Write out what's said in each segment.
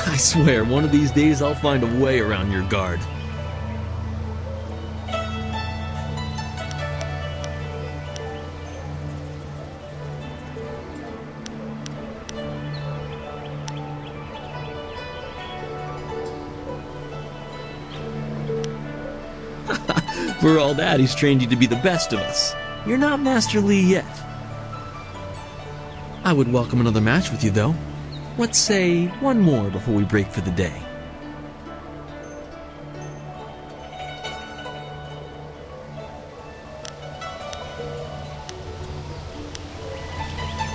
I swear, one of these days I'll find a way around your guard. For all that, he's trained you to be the best of us. You're not Master Li yet. I would welcome another match with you, though. Let's say one more before we break for the day.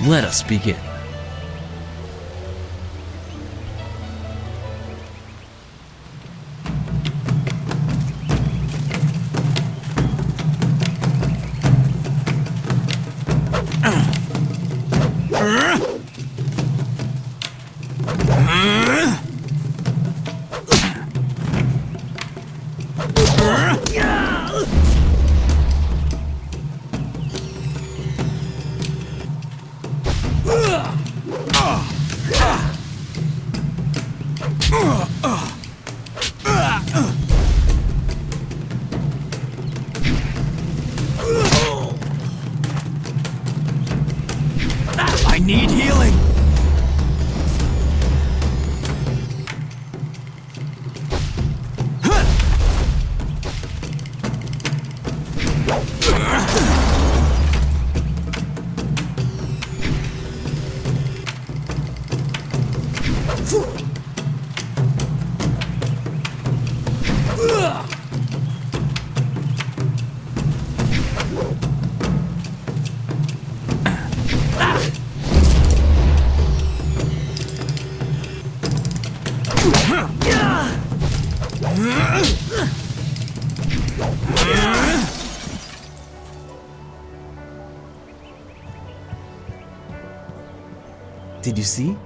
Let us begin. I need healing! Did you see?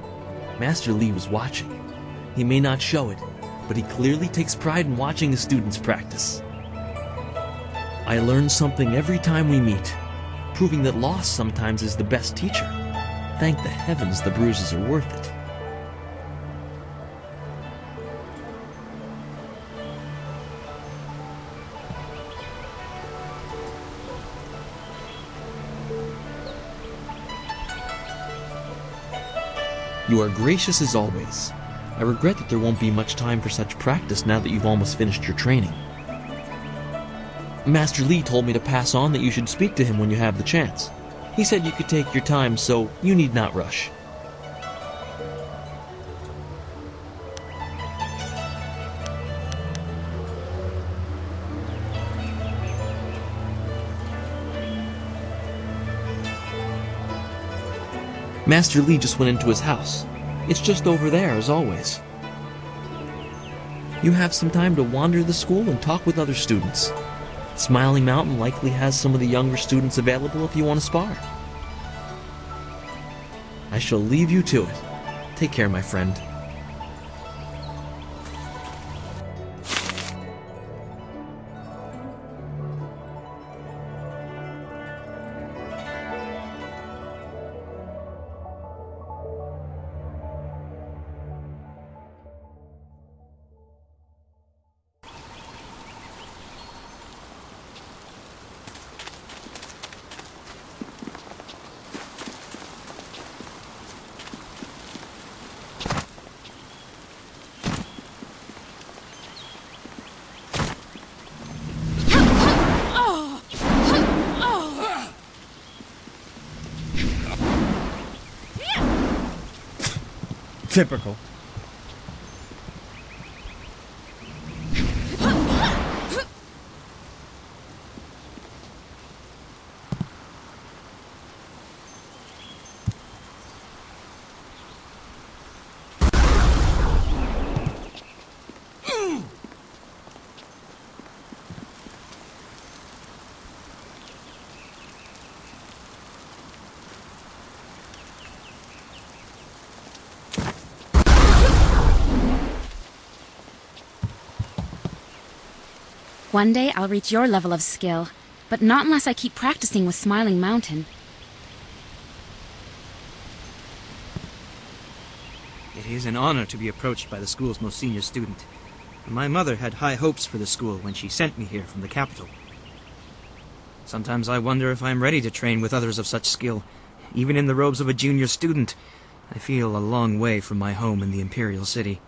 Master Li was watching. He may not show it, but he clearly takes pride in watching his students practice. I learn something every time we meet, proving that loss sometimes is the best teacher. Thank the heavens the bruises are worth it. You are gracious as always. I regret that there won't be much time for such practice now that you've almost finished your training. Master Li told me to pass on that you should speak to him when you have the chance. He said you could take your time, so you need not rush. Master Li just went into his house. It's just over there, as always. You have some time to wander the school and talk with other students. Smiling Mountain likely has some of the younger students available if you want to spar. I shall leave you to it. Take care, my friend. Typical. One day I'll reach your level of skill, but not unless I keep practicing with Smiling Mountain. It is an honor to be approached by the school's most senior student. My mother had high hopes for the school when she sent me here from the capital. Sometimes I wonder if I am ready to train with others of such skill. Even in the robes of a junior student, I feel a long way from my home in the Imperial City.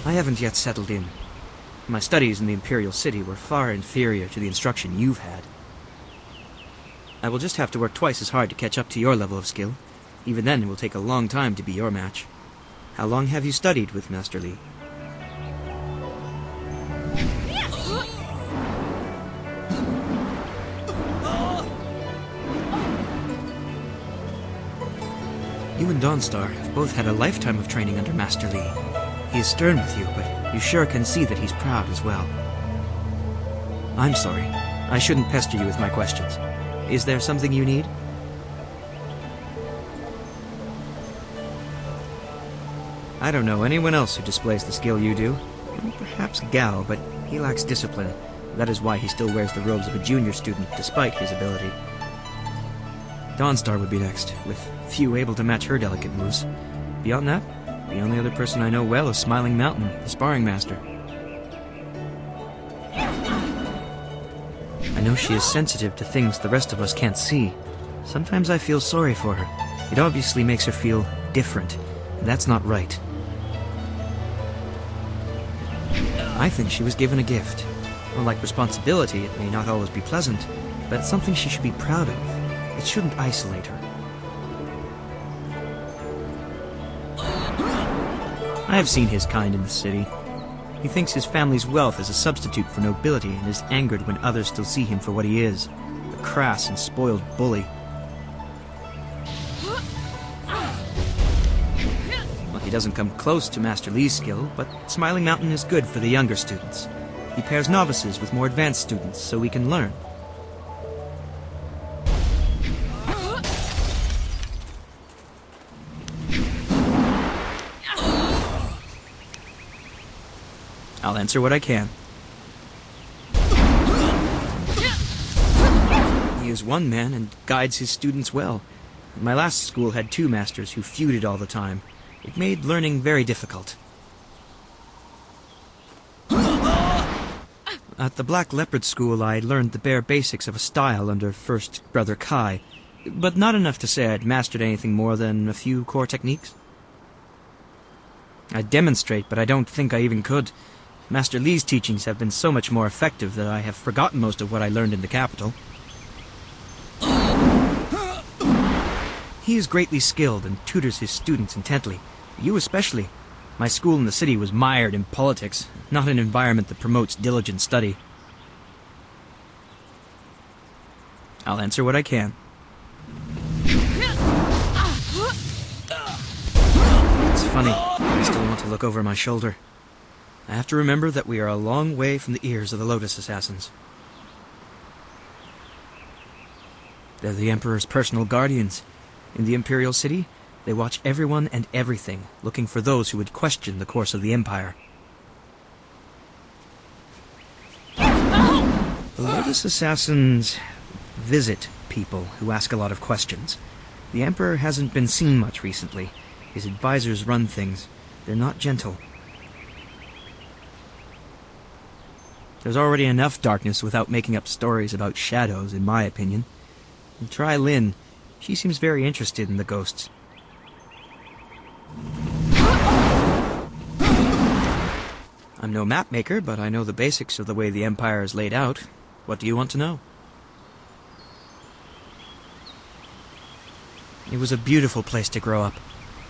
I haven't yet settled in. My studies in the Imperial City were far inferior to the instruction you've had. I will just have to work twice as hard to catch up to your level of skill. Even then, it will take a long time to be your match. How long have you studied with Master Li? You and Dawnstar have both had a lifetime of training under Master Li. He is stern with you, but you sure can see that he's proud as well. I'm sorry. I shouldn't pester you with my questions. Is there something you need? I don't know anyone else who displays the skill you do. Perhaps Gao, but he lacks discipline. That is why he still wears the robes of a junior student, despite his ability. Dawnstar would be next, with few able to match her delicate moves. Beyond that, the only other person I know well is Smiling Mountain, the sparring master. I know she is sensitive to things the rest of us can't see. Sometimes I feel sorry for her. It obviously makes her feel different, and that's not right. I think she was given a gift. Unlike responsibility, it may not always be pleasant, but it's something she should be proud of. It shouldn't isolate her. I have seen his kind in the city. He thinks his family's wealth is a substitute for nobility and is angered when others still see him for what he is, a crass and spoiled bully. Well, he doesn't come close to Master Li's skill, but Smiling Mountain is good for the younger students. He pairs novices with more advanced students so we can learn. I'll answer what I can. He is one man and guides his students well. My last school had 2 masters who feuded all the time. It made learning very difficult. At the Black Leopard School, I learned the bare basics of a style under First Brother Kai, but not enough to say I'd mastered anything more than a few core techniques. I'd demonstrate, but I don't think I even could. Master Li's teachings have been so much more effective that I have forgotten most of what I learned in the capital. He is greatly skilled and tutors his students intently. You especially. My school in the city was mired in politics, not an environment that promotes diligent study. I'll answer what I can. It's funny, I still want to look over my shoulder. I have to remember that we are a long way from the ears of the Lotus Assassins. They're the Emperor's personal guardians. In the Imperial City, they watch everyone and everything, looking for those who would question the course of the Empire. The Lotus Assassins visit people who ask a lot of questions. The Emperor hasn't been seen much recently. His advisors run things. They're not gentle. There's already enough darkness without making up stories about shadows, in my opinion. And try Lynn. She seems very interested in the ghosts. I'm no map maker, but I know the basics of the way the Empire is laid out. What do you want to know? It was a beautiful place to grow up.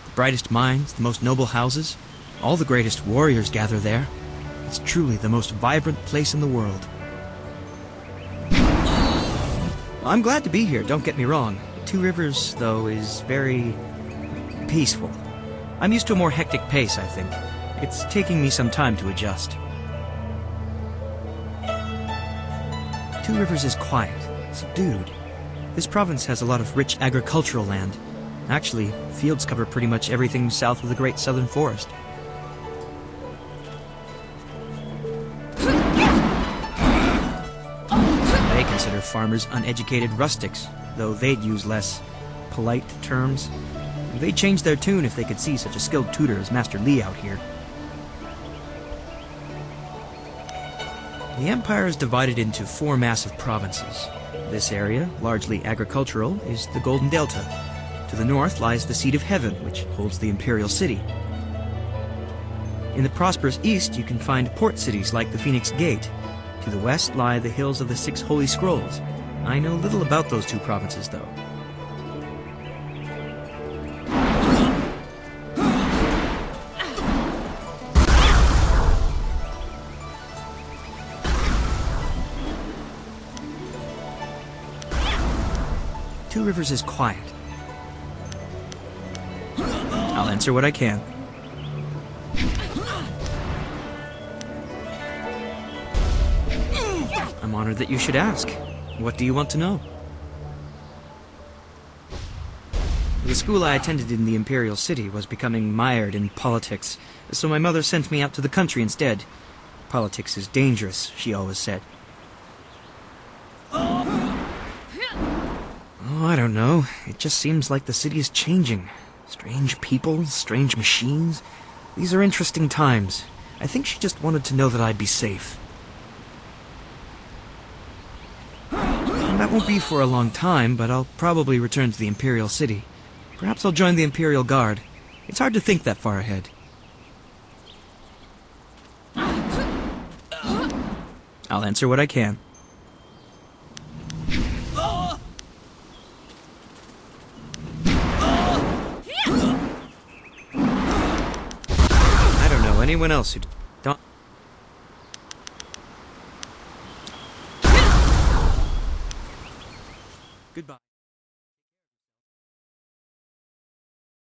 The brightest minds, the most noble houses, all the greatest warriors gather there. It's truly the most vibrant place in the world. I'm glad to be here, don't get me wrong. Two Rivers, though, is very peaceful. I'm used to a more hectic pace, I think. It's taking me some time to adjust. Two Rivers is quiet, subdued. This province has a lot of rich agricultural land. Actually, fields cover pretty much everything south of the Great Southern Forest. They consider farmers uneducated rustics, though they'd use less polite terms. They'd change their tune if they could see such a skilled tutor as Master Li out here. The Empire is divided into 4 massive provinces. This area, largely agricultural, is the Golden Delta. To the north lies the Seat of Heaven, which holds the Imperial City. In the prosperous east, you can find port cities like the Phoenix Gate. To the west lie the hills of the 6 Holy Scrolls. I know little about those 2 provinces, though. Two Rivers is quiet. I'll answer what I can. I'm honored that you should ask. What do you want to know? The school I attended in the Imperial City was becoming mired in politics, so my mother sent me out to the country instead. Politics is dangerous, she always said. Oh, I don't know. It just seems like the city is changing. Strange people, strange machines. These are interesting times. I think she just wanted to know that I'd be safe. And that won't be for a long time, but I'll probably return to the Imperial City. Perhaps I'll join the Imperial Guard. It's hard to think that far ahead. I'll answer what I can. Anyone else who don't... Goodbye.